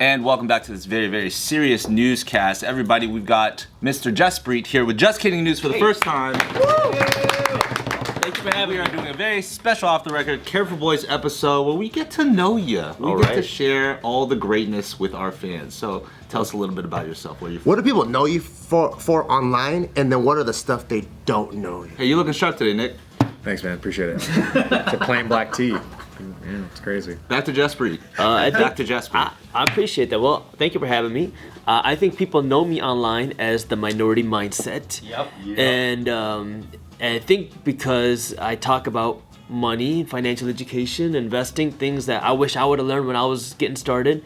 And welcome back to this very, very serious newscast. Everybody, we've got Mr. Jaspreet here with Just Kidding News for the first time. Thank you for having me. We are doing a very special Off the Record Careful Boys episode where we get to know you. We get to share all the greatness with our fans. So tell us a little bit about yourself. What do people know you for online, and then what are the stuff they don't know you? Hey, you looking sharp today, Nick. Thanks, man. Appreciate it. It's a plain black tee. Yeah, it's crazy. Back to Jaspreet. Back to Jaspreet. I appreciate that. Well, thank you for having me. I think people know me online as the minority mindset. Yep. And I think because I talk about money, financial education, investing, things that I wish I would have learned when I was getting started.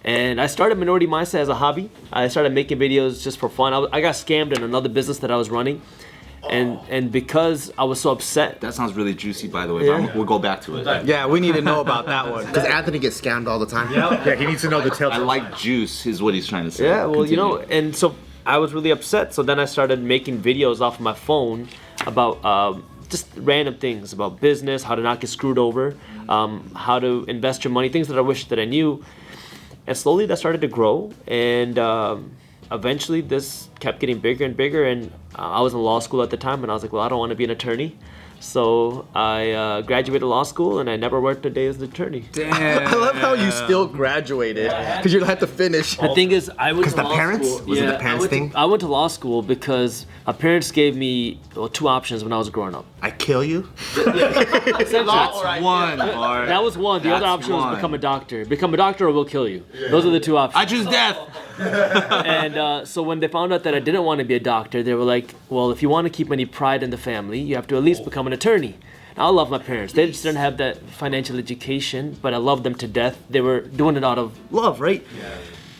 And I started Minority Mindset as a hobby. I started making videos just for fun. I got scammed in another business that I was running. And because I was so upset. That sounds really juicy, by the way. Yeah. We'll go back to it. Yeah, we need to know about that one. Because Anthony gets scammed all the time. Yeah, he needs to know the telltale. I like juice is what he's trying to say. Yeah, well, Continue. and so I was really upset. So then I started making videos off of my phone about just random things about business, how to not get screwed over, how to invest your money, things that I wish that I knew. And slowly that started to grow. And eventually this kept getting bigger and bigger, and I was in law school at the time, and I was like, well, I don't want to be an attorney. So I graduated law school, and I never worked a day as an attorney. Damn. I love how you still graduated, because you had to finish. The thing is, I went to law parents? school. Was it the parents thing? I went to law school because my parents gave me two options when I was growing up. I kill you? That's one. That was one. The other option was become a doctor. Become a doctor or we'll kill you. Those are the two options. I choose death. And so when they found out that I didn't want to be a doctor, they were like, well, if you want to keep any pride in the family, you have to at least become an attorney. Now, I love my parents. They just didn't have that financial education, but I loved them to death. They were doing it out of love, right? Yeah.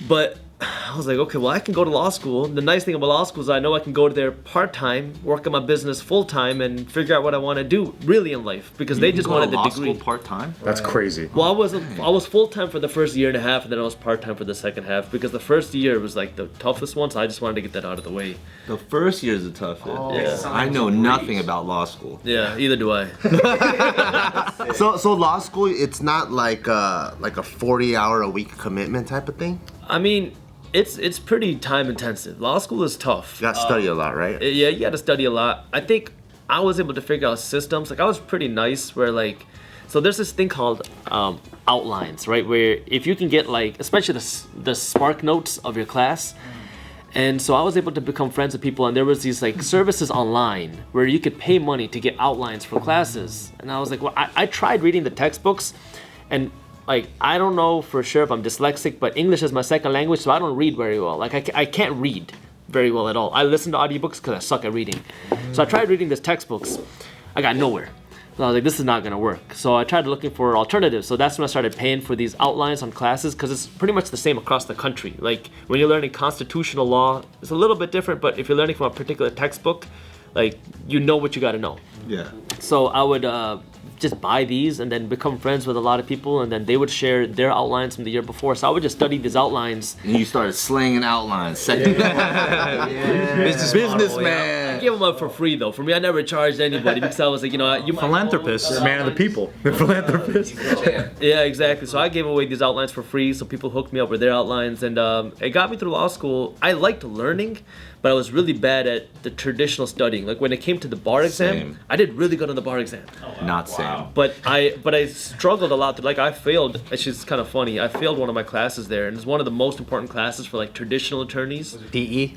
But I was like, okay, well, I can go to law school. The nice thing about law school is I know I can go to there part-time, work on my business full-time, and figure out what I want to do really in life, because they just wanted the degree. School part-time? That's crazy. Well, I was full-time for the first year and a half, and then I was part-time for the second half, because the first year was like the toughest one, so I just wanted to get that out of the way. The first year is the toughest. Yeah. I know nothing about law school. Yeah, either do I. So law school, it's not like a 40-hour-a-week commitment type of thing? I mean, it's pretty time intensive. Law school is tough. You got to study a lot, right? Yeah, you got to study a lot. I think I was able to figure out systems. Like, I was pretty nice where, like, so there's this thing called outlines, right? Where if you can get, like, especially the spark notes of your class. And so I was able to become friends with people, and there was these like services online where you could pay money to get outlines for classes. And I was like, well, I tried reading the textbooks, and like, I don't know for sure if I'm dyslexic, but English is my second language, so I don't read very well. Like, I can't read very well at all. I listen to audiobooks because I suck at reading. So I tried reading these textbooks. I got nowhere. So I was like, this is not going to work. So I tried looking for alternatives. So that's when I started paying for these outlines on classes, because it's pretty much the same across the country. Like, when you're learning constitutional law, it's a little bit different, but if you're learning from a particular textbook, like, you know what you got to know. Yeah. So I would just buy these and then become friends with a lot of people, and then they would share their outlines from the year before. So I would just study these outlines. And you started slanging outlines. Businessman. I gave them up for free, though. For me, I never charged anybody, because I was like, you know, you Philanthropist, man of the people. The philanthropist. Yeah, exactly. So I gave away these outlines for free, so people hooked me up with their outlines, and it got me through law school. I liked learning, but I was really bad at the traditional studying. Like, when it came to the bar exam, Same. I did really good on the bar exam. Not same. But I struggled a lot. Like, I failed. It's just kind of funny. I failed one of my classes there, and it's one of the most important classes for like traditional attorneys. DE.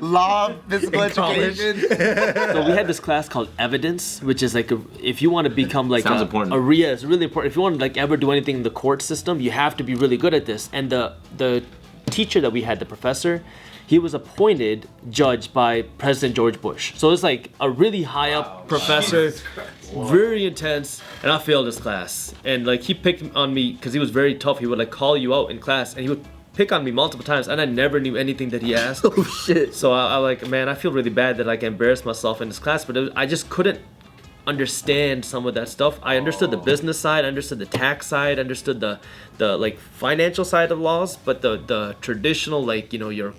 Law, physical education. So we had this class called evidence, which is like if you want to become like Sounds important. it's really important. If you want to like ever do anything in the court system, you have to be really good at this. And the teacher that we had, the professor, he was appointed judge by President George Bush. So it's like a really high up professor, very intense, and I failed this class. And like, he picked on me because he was very tough. He would like call you out in class, and he would pick on me multiple times, and I never knew anything that he asked. Oh shit. So I like, man, I feel really bad that like I embarrassed myself in this class, but I just couldn't understand some of that stuff. I understood the business side, understood the tax side, understood the like financial side of laws, but the traditional, like, you know, your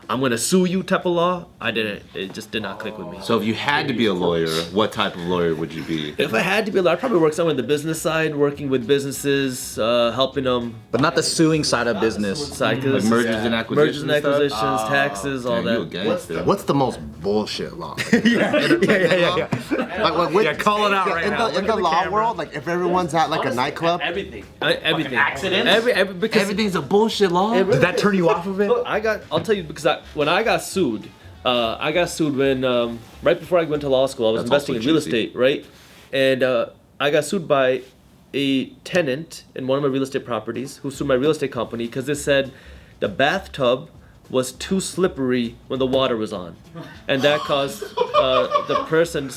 I'm gonna sue you type of law, I didn't. It just did not click with me. So if you had to be a lawyer, what type of lawyer would you be? If I had to be, I'd probably work somewhere in the business side, working with businesses, helping them. But not the suing side of business. Side, Like mergers and acquisitions. mergers and acquisitions, taxes, all Damn, you a that. gangster. What's the most bullshit law? Yeah. Call it out right in now. the, in the law world, like if everyone's at like a nightclub, Everything. Everything. accidents? Because Everything's a bullshit law. Did that turn you off of it? Look, I'll tell you because when I got sued when right before I went to law school, I was That's investing in also real juicy. estate, right? And I got sued by a tenant in one of my real estate properties who sued my real estate company because they said the bathtub was too slippery when the water was on, and that caused the person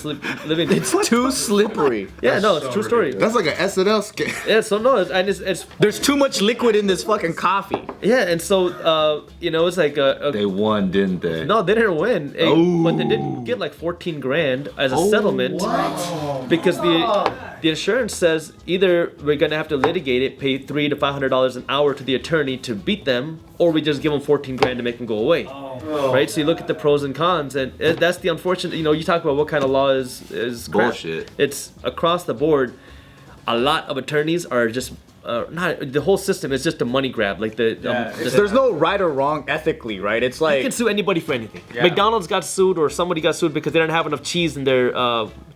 living. It's too slippery. Yeah, no, it's a true story. that's like an SNL skit. Yeah, so no, it's There's too much liquid in this fucking coffee. yeah, and so it's like They won, didn't they? no, they didn't win, but they did get like 14 grand as a settlement because the insurance says either we're gonna have to litigate it, pay $300 to $500 an hour to the attorney to beat them, or we just give them 14 grand to make them go away. Right? So you look at the pros and cons, and that's the unfortunate. You talk about what kind of law is crap. Bullshit. It's across the board. A lot of attorneys are just not the whole system is just a money grab. Like There's no right or wrong ethically, right? It's you like can sue anybody for anything. McDonald's got sued, or somebody got sued because they didn't have enough cheese in their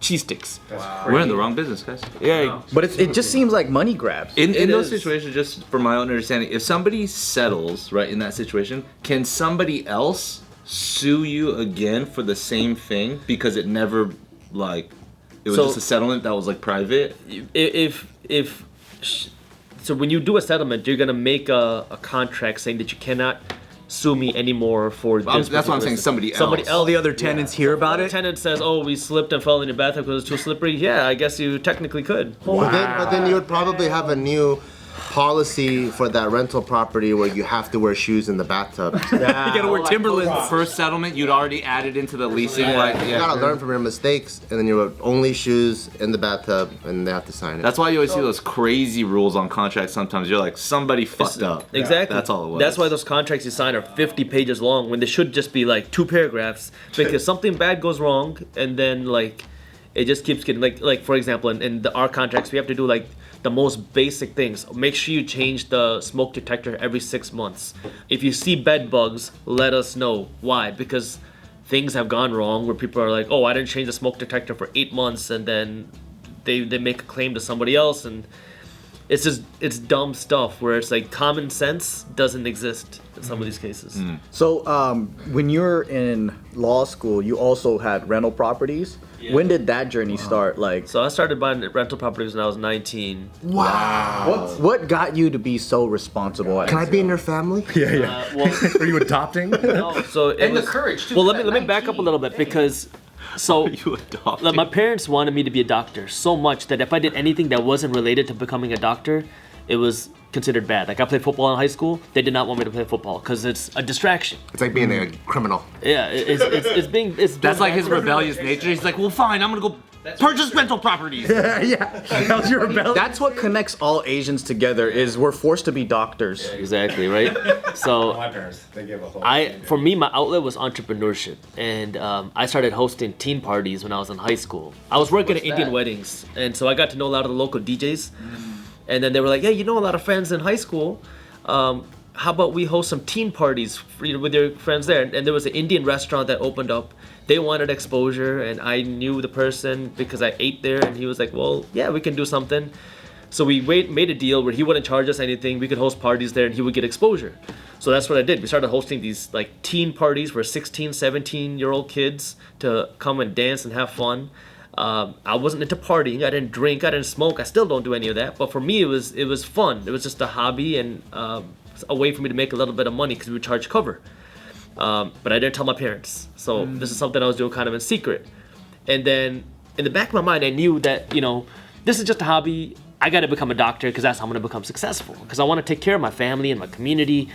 cheese sticks. We're in the wrong business, guys. Yeah, but it just seems like money grabs. In those is. situations, just from my own understanding, if somebody settles right in that situation, can somebody else sue you again for the same thing because it never it was So- just a settlement that was like private? So when you do a settlement, you're gonna make a contract saying that you cannot sue me anymore for this. That's what I'm saying. Somebody else. Somebody All else. the other tenants hear about The it. tenant says, "Oh, we slipped and fell in your bathtub because it's too slippery." Yeah, I guess you technically could. But then you would probably have a new policy for that rental property where you have to wear shoes in the bathtub. You gotta wear Timberlands. First settlement, you'd already added into the leasing. You gotta learn from your mistakes, and then you would only shoes in the bathtub, and they have to sign it. That's why you always see those crazy rules on contracts. Sometimes you're like, somebody fucked up. Exactly. That's all it was. That's why those contracts you sign are 50 pages long when they should just be like 2 paragraphs because something bad goes wrong and then it just keeps getting like for example in our contracts we have to do like the most basic things. Make sure you change the smoke detector every 6 months. If you see bed bugs, let us know. Why? Because things have gone wrong where people are like, oh, I didn't change the smoke detector for 8 months, and then they make a claim to somebody else, and it's dumb stuff where it's like common sense doesn't exist in some of these cases. So when you were in law school, you also had rental properties. Yeah. When did that journey start? Like, So I started buying rental properties when I was 19. what got you to be so responsible? Can I be in your family? Well, Are you adopting? no, so it And the was, courage, too, Well, at let me back up a little bit because so you adopted. like, my parents wanted me to be a doctor so much that if I did anything that wasn't related to becoming a doctor, it was considered bad. Like I played football in high school, they did not want me to play football because it's a distraction. It's like being a criminal. Yeah, it's being That's like his rebellious nature. He's like, well, fine, I'm gonna go purchase rental properties. That was your rebellion. That's what connects all Asians together. Is we're forced to be doctors. Exactly, right? So My parents, they give a whole. for me, my outlet was entrepreneurship, and I started hosting teen parties when I was in high school. I was working at Indian weddings, and so I got to know a lot of the local DJs. And then they were like, "Yeah, you know a lot of friends in high school. How about we host some teen parties with your friends there?" And there was an Indian restaurant that opened up. They wanted exposure, and I knew the person because I ate there. And he was like, "Well, yeah, we can do something." So we made a deal where he wouldn't charge us anything. We could host parties there, and he would get exposure. So that's what I did. We started hosting these like teen parties for 16, 17-year-old kids to come and dance and have fun. I wasn't into partying. I didn't drink. I didn't smoke. I still don't do any of that. But for me, it was fun. It was just a hobby and a way for me to make a little bit of money because we would charge cover. But I didn't tell my parents. So this is something I was doing kind of in secret. And then in the back of my mind, I knew that this is just a hobby. I got to become a doctor because that's how I'm going to become successful. Because I want to take care of my family and my community.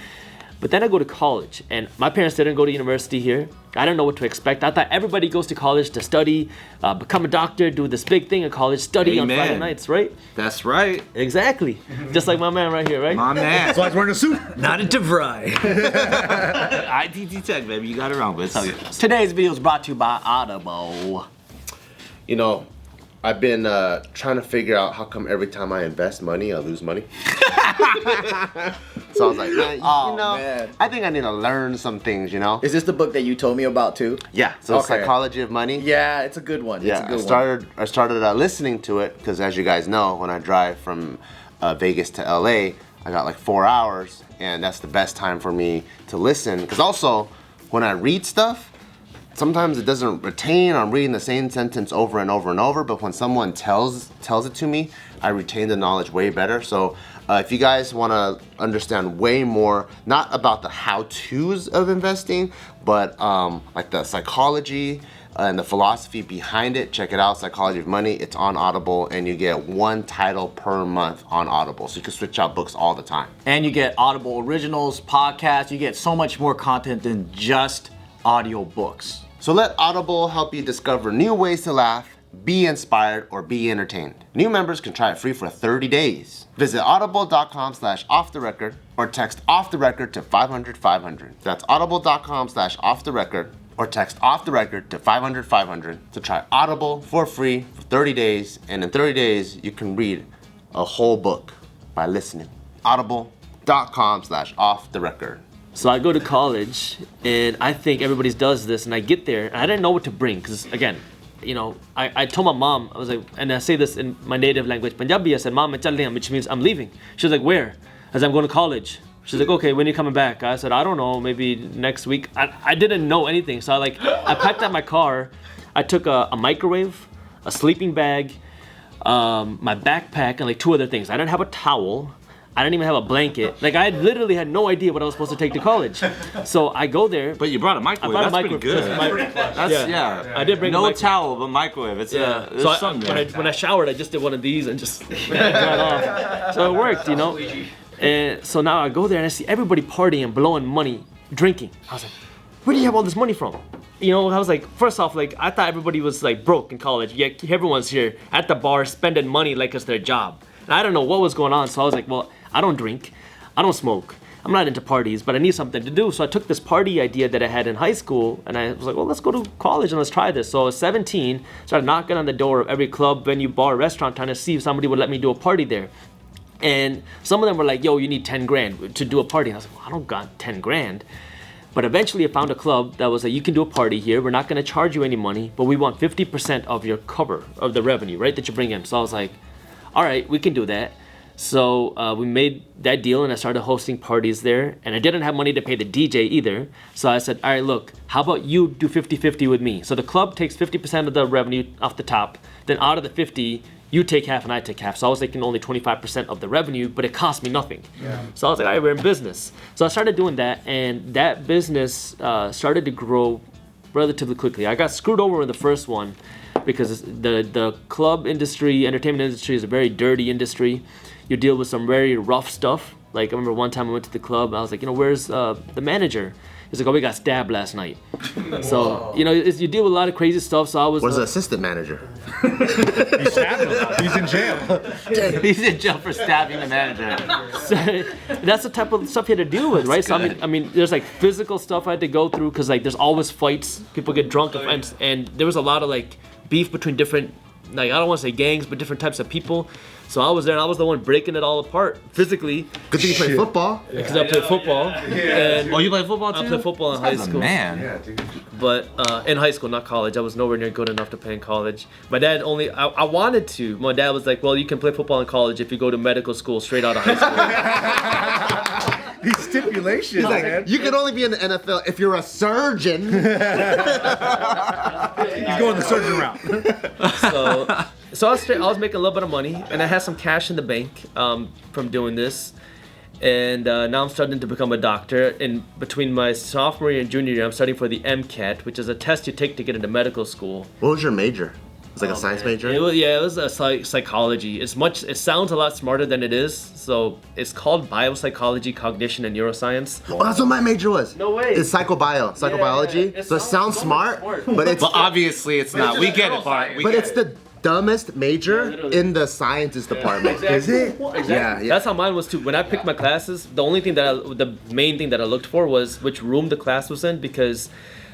But then I go to college, and my parents didn't go to university here. I didn't know what to expect. I thought everybody goes to college to study, become a doctor, do this big thing in college, study on Friday nights, right? That's right. Exactly. Just like my man right here, right? My man. That's why he's wearing a suit. Not into Fry. ITT Tech, baby. You got it wrong, but it's all good. Today's video is brought to you by Audible. You know, I've been trying to figure out how come every time I invest money, I lose money. So I was like, man, man. I think I need to learn some things, you know? Is this the book that you told me about too? Yeah, so Okay. Psychology of Money. Yeah, it's a good one. Yeah, it's a good I started listening to it because, as you guys know, when I drive from Vegas to LA, I got like 4 hours, and that's the best time for me to listen. Because also, when I read stuff, sometimes it doesn't retain. I'm reading the same sentence over and over and over, but when someone tells it to me, I retain the knowledge way better. So if you guys want to understand way more, not about the how-tos of investing, but like the psychology and the philosophy behind it, check it out, Psychology of Money. It's on Audible, and you get one title per month on Audible, so you can switch out books all the time. And you get Audible Originals, podcasts, you get so much more content than just audio books. So let Audible help you discover new ways to laugh, be inspired, or be entertained. New members can try it free for 30 days. Visit audible.com/offtherecord or text off the record to 500-500. That's audible.com/offtherecord or text off the record to 500-500 to try Audible for free for 30 days. And in 30 days, you can read a whole book by listening. Audible.com/offtherecord. So I go to college, and I think everybody does this, and I get there, and I didn't know what to bring, because again, you know, I told my mom, I was like, and I say this in my native language, Punjabi, I said, Mom, main chal rahe hain, which means I'm leaving. She was like, where? I said, I'm going to college. She's like, okay, when are you coming back? I said, I don't know, maybe next week. I didn't know anything, so I packed out my car, I took a microwave, a sleeping bag, my backpack, and like 2 other things. I didn't have a towel. I didn't even have a blanket. Like, I literally had no idea what I was supposed to take to college. So I go there. But you brought a microwave. I brought That's a pretty microwave. good. Yeah. I did bring a no microwave. towel, but microwave. It's Yeah. there's So something there. when I showered, I just did one of these and just dried off. So it worked, you know. And so now I go there and I see everybody partying, blowing money, drinking. I was like, where do you have all this money from? You know, I was like, first off, like, I thought everybody was like broke in college. Yet everyone's here at the bar spending money like it's their job. And I don't know what was going on. So I was like, well, I don't drink. I don't smoke. I'm not into parties, but I need something to do. So I took this party idea that I had in high school, and I was like, well, let's go to college and let's try this. So I was 17, started knocking on the door of every club, venue, bar, restaurant, trying to see if somebody would let me do a party there. And some of them were like, yo, you need 10 grand to do a party. And I was like, well, I don't got 10 grand. But eventually I found a club that was like, you can do a party here. We're not going to charge you any money, but we want 50% of your cover of the revenue, right, that you bring in. So I was like, all right, we can do that. So we made that deal, and I started hosting parties there. And I didn't have money to pay the DJ either. So I said, all right, look, how about you do 50-50 with me? So the club takes 50% of the revenue off the top. Then out of the 50, you take half and I take half. So I was taking only 25% of the revenue, but it cost me nothing. Yeah. So I was like, all right, we're in business. So I started doing that, and that business started to grow relatively quickly. I got screwed over in the first one because the club industry, entertainment industry is a very dirty industry. You deal with some very rough stuff. Like, I remember one time I went to the club, and I was like, you know, where's the manager? He's like, oh, we got stabbed last night. So, you know, you deal with a lot of crazy stuff. So I was. Where's the assistant manager? He stabbed him. He's in jail. He's in jail for stabbing the manager. So, that's the type of stuff you had to deal with, right? So I mean, there's like physical stuff I had to go through because like there's always fights. People get drunk, and there was a lot of like beef between different, like, I don't want to say gangs, but different types of people. So I was there, and I was the one breaking it all apart physically. Good thing you play football. Because I played football. And Oh, you play football too? I played football in high That's a school. man. But in high school, not college. I was nowhere near good enough to play in college. My dad I wanted to. My dad was like, well, you can play football in college if you go to medical school straight out of high school. These stipulations, man. You can only be in the NFL if you're a surgeon. He's going the surgeon route. So I was making a little bit of money, and I had some cash in the bank from doing this. And now I'm starting to become a doctor. And between my sophomore year and junior year, I'm studying for the MCAT, which is a test you take to get into medical school. What was your major? It's like a science major. It was a psychology. It sounds a lot smarter than it is. So it's called biopsychology, cognition, and neuroscience. Oh, that's what my major was. No way. It's psychobiology. It So it sounds so smart, much but it's But obviously it's not. We get it, Bart. We but get it's it. the dumbest major literally. in the sciences department. Is it? Yeah, yeah. That's how mine was too. When I picked my classes, the main thing that I looked for was which room the class was in, because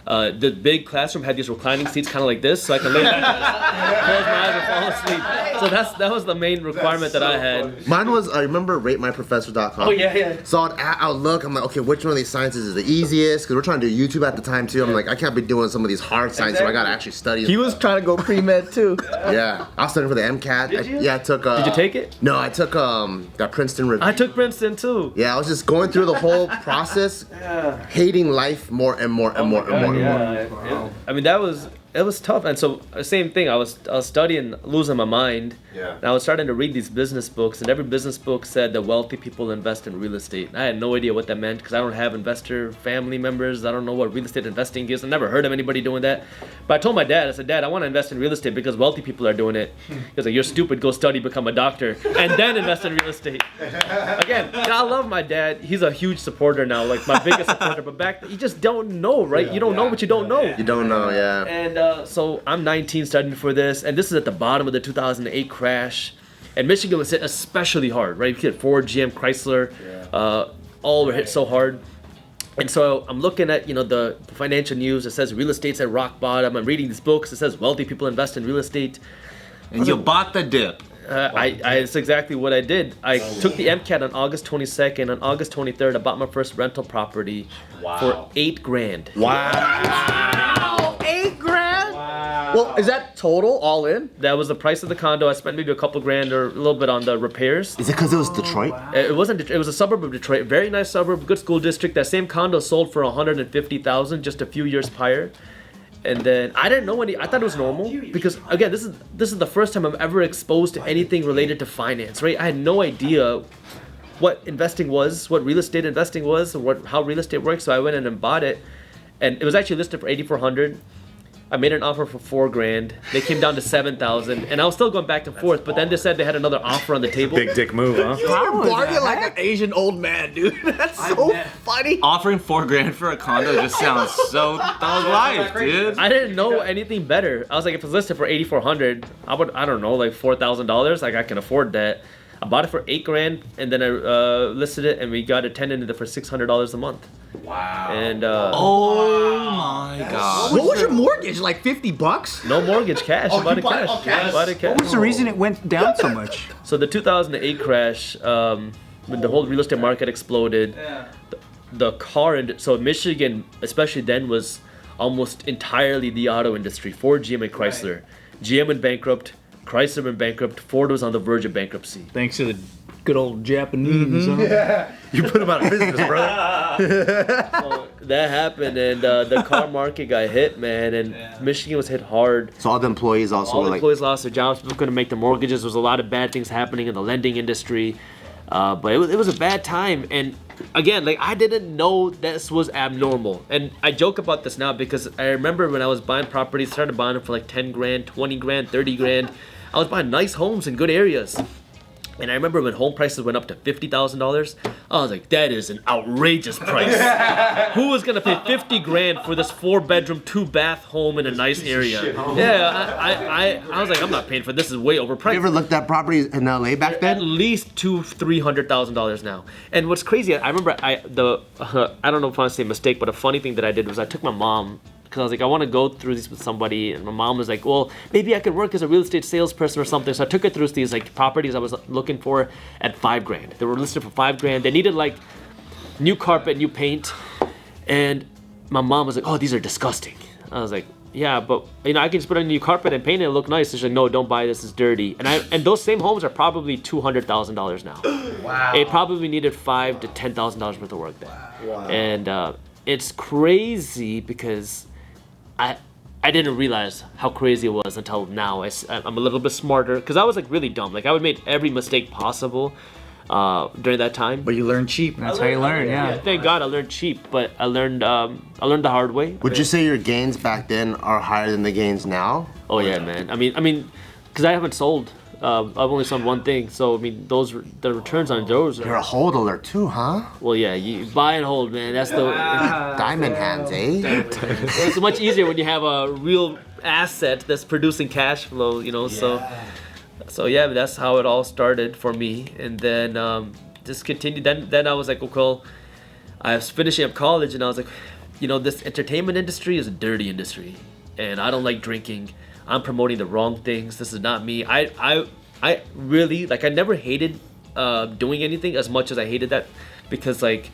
the big classroom had these reclining seats, kind of like this, so I could lay down, close my eyes, and fall asleep. So that was the main requirement that I had. Mine was, I remember ratemyprofessor.com. Oh yeah. So I would look, I'm like, okay, which one of these sciences is the easiest? Because we're trying to do YouTube at the time too. I'm like, I can't be doing some of these hard sciences, so I gotta actually study. He was trying to go pre-med too. Yeah, I was studying for the MCAT. Did you? Yeah, I took. Did you take it? No, I took that Princeton review. I took Princeton too. Yeah, I was just going through the whole process, hating life more and more and more and more and more. Yeah. I mean, it was tough, and so same thing. I was studying, losing my mind. Yeah. And I was starting to read these business books, and every business book said that wealthy people invest in real estate. I had no idea what that meant because I don't have investor family members. I don't know what real estate investing is. I never heard of anybody doing that. But I told my dad, I said, Dad, I want to invest in real estate because wealthy people are doing it. He was like, you're stupid. Go study, become a doctor, and then invest in real estate. Again, I love my dad. He's a huge supporter now, like my biggest supporter. But back then, you just don't know, right? You don't know what you don't know. You don't know, yeah. And so I'm 19 studying for this, and this is at the bottom of the 2008 crash. And Michigan was hit especially hard, right? You had Ford, GM, Chrysler, all were hit so hard. And so I'm looking at, the financial news. It says real estate's at rock bottom. I'm reading these books. It says wealthy people invest in real estate. And you bought the dip. It's exactly what I did. I took the MCAT on August 22nd. On August 23rd, I bought my first rental property for $8,000. Wow, $8,000. Wow. Well, is that total all in? That was the price of the condo. I spent maybe a couple grand or a little bit on the repairs. Is it because it was Detroit? It wasn't. It was a suburb of Detroit. Very nice suburb, good school district. That same condo sold for $150,000 just a few years prior. And then I didn't know any. I thought it was normal because again, this is the first time I'm ever exposed to anything related to finance. Right? I had no idea what investing was, what real estate investing was, or how real estate works. So I went in and bought it, and it was actually listed for $8,400. I made an offer for $4,000. They came down to $7,000, and I was still going back and forth. But then they said they had another offer on the table. Big dick move, huh? You're bargaining like an Asian old man, dude. That's so funny. Offering $4,000 for a condo just sounds so thug life, dude. I didn't know anything better. I was like, if it's listed for $8,400, I don't know, like $4,000. Like I can afford that. I bought it for $8,000, and then I listed it, and we got it tenanted for $600 a month. Wow. And oh my god. What was your mortgage? Like $50? no mortgage, cash. I bought it cash. cash. Bought it cash. What was the reason it went down so much? So the 2008 crash, when the whole real estate market exploded, the car so Michigan, especially then, was almost entirely the auto industry. Ford, GM, and Chrysler. GM went bankrupt. Chrysler went bankrupt. Ford was on the verge of bankruptcy. Thanks to the good old Japanese. Huh? You put him out of business, brother. So that happened, and the car market got hit, man, and Michigan was hit hard. So all the employees also All were the like, employees lost their jobs. People couldn't make their mortgages. There was a lot of bad things happening in the lending industry. But it was a bad time. And again, like I didn't know this was abnormal. And I joke about this now because I remember when I was buying properties, started buying them for like $10,000, $20,000, $30,000. I was buying nice homes in good areas. And I remember when home prices went up to $50,000, I was like, that is an outrageous price. Who is gonna pay $50,000 for this 4-bedroom, 2-bath home in a nice area? Yeah, I was like, I'm not paying for this. Is way overpriced. you ever looked at properties in LA back At then? least $200,000-$300,000 now. And what's crazy, I remember I don't know if I want to say mistake, but a funny thing that I did was I took my mom. Because I was like, I want to go through these with somebody, and my mom was like, well, maybe I could work as a real estate salesperson or something. So I took her through these like properties I was looking for at $5,000. They were listed for $5,000. They needed like new carpet, new paint, and my mom was like, oh, these are disgusting. I was like, yeah, but I can just put on new carpet and paint it and look nice. She's like, no, don't buy this. It's dirty. And those same homes are probably $200,000 now. Wow. It probably needed $5,000 to $10,000 worth of work then. Wow. And it's crazy because I didn't realize how crazy it was until now. I'm a little bit smarter because I was like really dumb. Like I would make every mistake possible. during that time. But you learn cheap. That's how you learn, yeah. Thank God I learned cheap, but I learned the hard way. Would you say your gains back then are higher than the gains now? Oh yeah, man. I mean, because I haven't sold. I've only sold one thing, so I mean, the returns on those. You're a hodler too, huh? Well, yeah, you buy and hold, man. That's the. Diamond hands, eh? It's much easier when you have a real asset that's producing cash flow, you know. So yeah, that's how it all started for me, and then just continued. Then I was like, okay, well, I was finishing up college, and I was like, you know, this entertainment industry is a dirty industry, and I don't like drinking. I'm promoting the wrong things. This is not me. I really, like, I never hated doing anything as much as I hated that, because like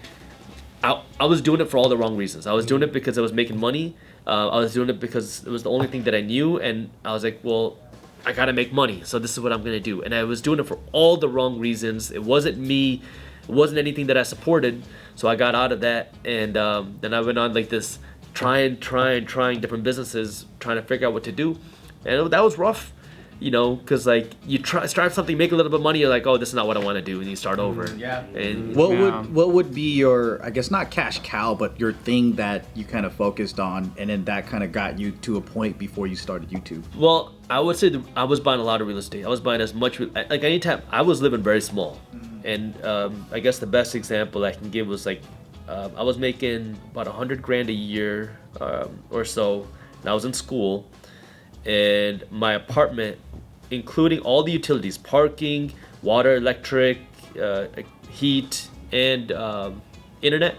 I was doing it for all the wrong reasons. I was doing it because I was making money. I was doing it because it was the only thing that I knew, and I was like, well, I gotta make money, so this is what I'm gonna do. And I was doing it for all the wrong reasons. It wasn't me. It wasn't anything that I supported. So I got out of that, and then I went on like this trying different businesses, trying to figure out what to do. And that was rough, you know, because like you start something, make a little bit of money, you're like, oh, this is not what I want to do, and you start over. And What would be your, I guess not cash cow, but your thing that you kind of focused on, and then that kind of got you to a point before you started YouTube? Well, I would say I was buying a lot of real estate. I was buying as much, like anytime. I was living very small, and I guess the best example I can give was like I was making about $100,000 a year or so, and I was in school. And my apartment, including all the utilities, parking, water, electric, heat, and internet,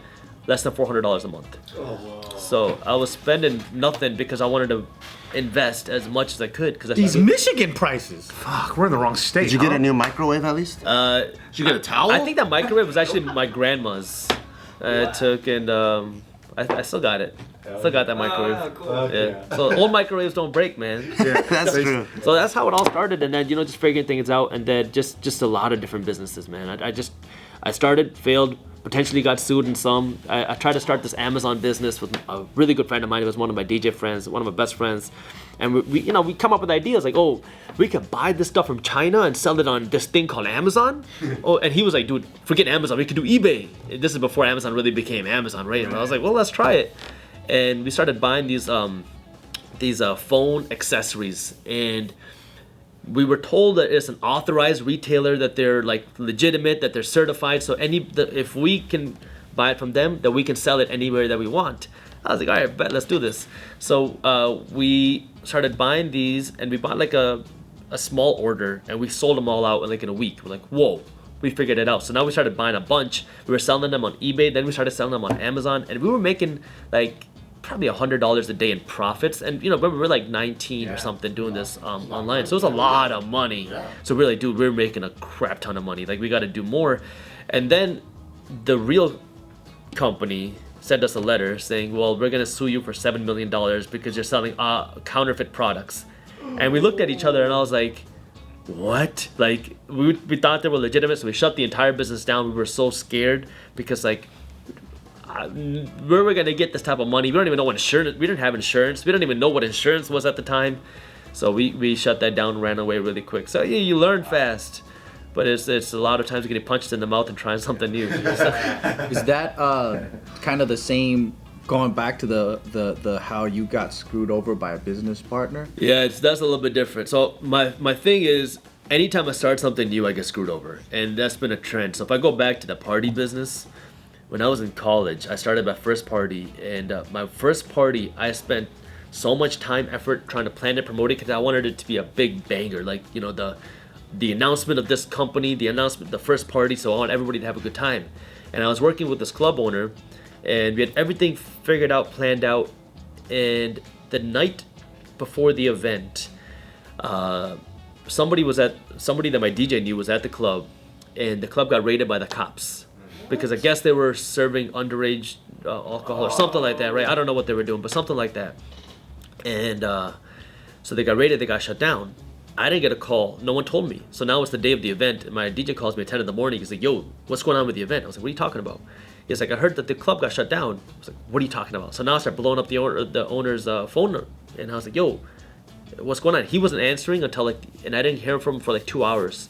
less than $400 a month. Oh, wow. So I was spending nothing because I wanted to invest as much as I could. These Michigan prices. Fuck, we're in the wrong state. Did you get a new microwave at least? Did you get a towel? I think that microwave was actually my grandma's. I took, and I still got it. Still got that microwave. Cool. Yeah. So old microwaves don't break, man. Yeah, That's true. So that's how it all started, and then, you know, just figuring things out, and then just a lot of different businesses, man. I started, failed, potentially got sued in some. I tried to start this Amazon business with a really good friend of mine. He was one of my DJ friends, one of my best friends, and we come up with ideas like, oh, we could buy this stuff from China and sell it on this thing called Amazon. Oh, and he was like, dude, forget Amazon, we could do eBay. This is before Amazon really became Amazon, right? And I was like, well, let's try it. And we started buying these phone accessories, and we were told that it's an authorized retailer, that they're like legitimate, that they're certified. So if we can buy it from them, that we can sell it anywhere that we want. I was like, all right, bet, let's do this. So we started buying these, and we bought like a small order, and we sold them all out in like in a week. We're like, whoa. We figured it out. So now we started buying a bunch. We were selling them on eBay. Then we started selling them on Amazon, and we were making like probably $100 a day in profits. And you know, we were like 19 or something doing this online. So it was a lot of money. So we're like, dude, we're making a crap ton of money. Like, we got to do more. And then the real company sent us a letter saying, well, we're gonna sue you for $7 million because you're selling counterfeit products. And we looked at each other, and I was like, what? Like, we thought they were legitimate, so we shut the entire business down. We were so scared because, like, where we're gonna get this type of money? We don't even know what insurance. We didn't have insurance. We didn't even know what insurance was at the time. So we shut that down, ran away really quick. So yeah, you learn fast, but it's a lot of times getting punched in the mouth and trying something new. Is that kind of the same? Going back to the how you got screwed over by a business partner? Yeah, that's a little bit different. So my thing is, anytime I start something new, I get screwed over, and that's been a trend. So if I go back to the party business, when I was in college, I started my first party, and my first party, I spent so much time, effort trying to plan it, promote it, because I wanted it to be a big banger, like, you know, the announcement of this company, the first party. So I want everybody to have a good time. And I was working with this club owner, and we had everything figured out, planned out. And the night before the event, somebody that my DJ knew was at the club, and the club got raided by the cops because I guess they were serving underage alcohol or something like that, right? I don't know what they were doing, but something like that. And so they got raided, they got shut down. I didn't get a call. No one told me. So now it's the day of the event, and my DJ calls me at 10 in the morning. He's like, yo, what's going on with the event? I was like, what are you talking about? He's like, I heard that the club got shut down. I was like, what are you talking about? So now I start blowing up the owner's phone, and I was like, yo, what's going on? He wasn't answering until and I didn't hear from him for like 2 hours.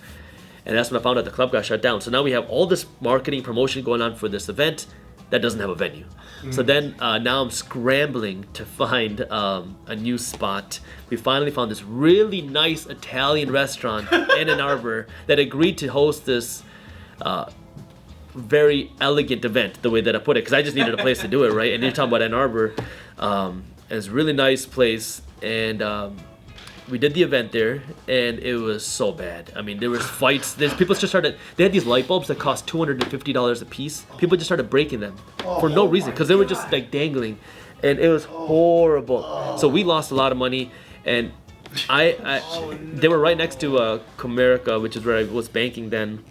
And that's when I found out the club got shut down. So now we have all this marketing promotion going on for this event that doesn't have a venue. So then now I'm scrambling to find a new spot. We finally found this really nice Italian restaurant in Ann Arbor that agreed to host this very elegant event, the way that I put it, because I just needed a place to do it, right? And you're talking about Ann Arbor. It's a really nice place, and we did the event there, and it was so bad. I mean, there was fights. People just started. They had these light bulbs that cost $250 a piece. People just started breaking them for no reason, because they were just like dangling, and it was horrible. So we lost a lot of money, and they were right next to Comerica, which is where I was banking then.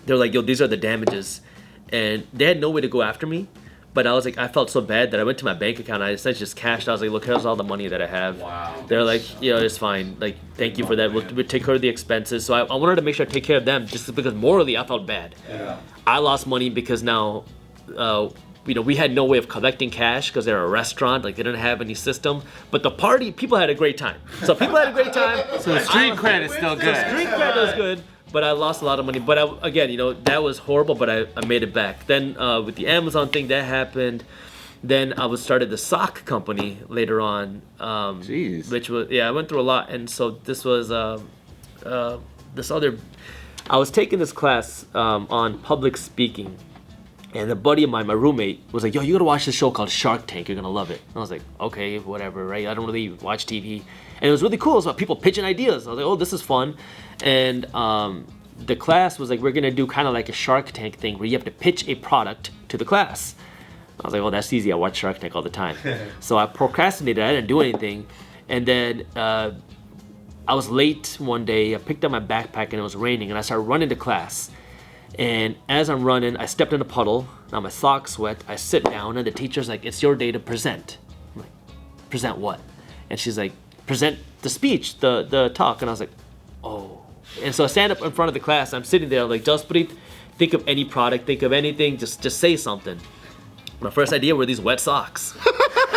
They're like, yo, these are the damages. And they had no way to go after me. But I was like, I felt so bad that I went to my bank account. I essentially just cashed. I was like, look, here's all the money that I have. Wow. They're like, yeah, it's fine. Like, thank you for that. We'll take care of the expenses. So I wanted to make sure I take care of them just because morally I felt bad. Yeah. I lost money because now, we had no way of collecting cash because they're a restaurant. Like, they didn't have any system. But the party, people had a great time. So people had a great time. So the street cred is still good. Street cred was good. But I lost a lot of money. But again, that was horrible, but I made it back. Then with the Amazon thing, that happened. Then I started the sock company later on. Jeez. Which was, I went through a lot. And so this was, I was taking this class on public speaking. And a buddy of mine, my roommate, was like, yo, you gotta watch this show called Shark Tank. You're gonna love it. And I was like, okay, whatever, right? I don't really watch TV. And it was really cool. It was about people pitching ideas. I was like, oh, this is fun. And the class was like, we're gonna do kind of like a Shark Tank thing where you have to pitch a product to the class. I was like, oh, that's easy. I watch Shark Tank all the time. So I procrastinated. I didn't do anything. And then I was late one day. I picked up my backpack and it was raining. And I started running to class. And as I'm running, I stepped in a puddle. Now my socks wet. I sit down, and the teacher's like, "It's your day to present." I'm like, "Present what?" And she's like, "Present the speech, the talk." And I was like, "Oh." And so I stand up in front of the class. I'm sitting there, I'm like, "Jaspreet, think of any product, think of anything, just say something." My first idea were these wet socks.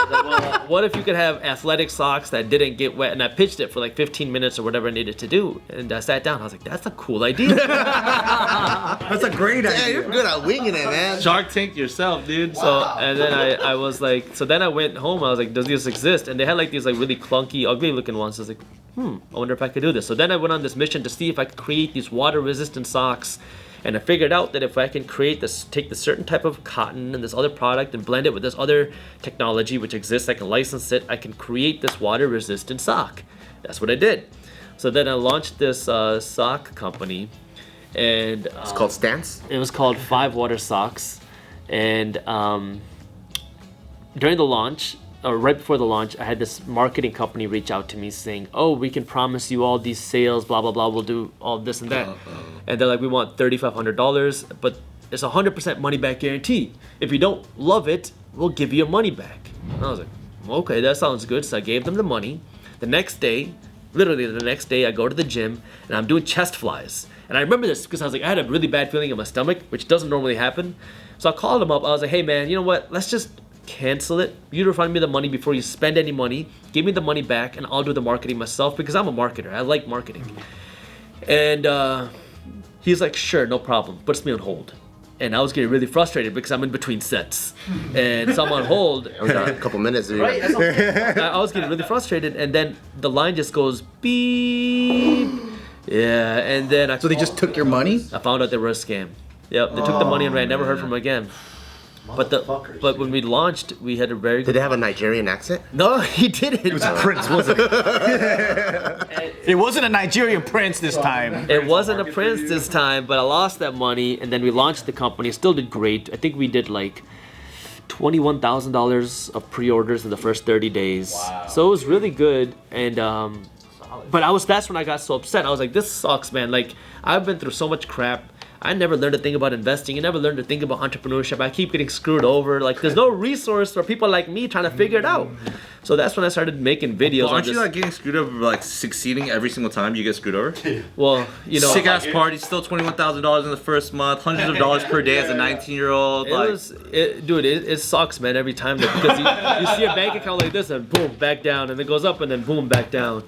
Like, well, what if you could have athletic socks that didn't get wet? And I pitched it for like 15 minutes or whatever I needed to do. And I sat down. I was like, that's a cool idea. That's a great idea. Yeah, you're good at winging it, man. Shark Tank yourself, dude. So, and then I was like, so then I went home. I was like, does this exist? And they had like these like really clunky, ugly looking ones. I was like, I wonder if I could do this. So then I went on this mission to see if I could create these water resistant socks. And I figured out that if I can take this certain type of cotton and this other product and blend it with this other technology which exists, I can license it, I can create this water resistant sock. That's what I did. So then I launched this sock company, and It's called Stance. it was called 5 Water Socks. And during the launch, or right before the launch, I had this marketing company reach out to me saying, "Oh, we can promise you all these sales, blah blah blah. We'll do all this and that." And they're like, "We want $3,500, but it's 100% money back guarantee. If you don't love it, we'll give you your money back." And I was like, "Okay, that sounds good." So I gave them the money. The next day, literally the next day, I go to the gym and I'm doing chest flies. And I remember this because I was like, I had a really bad feeling in my stomach, which doesn't normally happen. So I called them up. I was like, "Hey man, you know what? Let's just cancel it. You refund me the money before you spend any money. Give me the money back and I'll do the marketing myself because I'm a marketer. I like marketing." And he's like, "Sure, no problem. Puts me on hold." And I was getting really frustrated because I'm in between sets. And so I'm on hold. I was got a couple minutes. Right? I was getting really frustrated, and then the line just goes beep. Yeah, and then So they just took your money? I found out they were a scam. Yep, they took the money and I never heard from them again. But when we launched, we had a very Did they have a Nigerian accent? No, he didn't. It was a Prince, wasn't it? It wasn't a Nigerian prince this time. It wasn't a prince this time, but I lost that money, and then we launched the company. Still did great. I think we did like $21,000 of pre-orders in the first 30 days. Wow. So it was really good, and but that's when I got so upset. I was like, this sucks, man. Like, I've been through so much crap. I never learned to think about investing. I never learned to think about entrepreneurship. I keep getting screwed over. Like, there's no resource for people like me trying to figure it out. So that's when I started making videos. Well, aren't you like getting screwed over, like succeeding every single time you get screwed over? Well, sick ass party, still $21,000 in the first month, hundreds of dollars per day as a 19-year-old. It sucks, man, every time because you see a bank account like this and boom, back down, and it goes up and then boom, back down.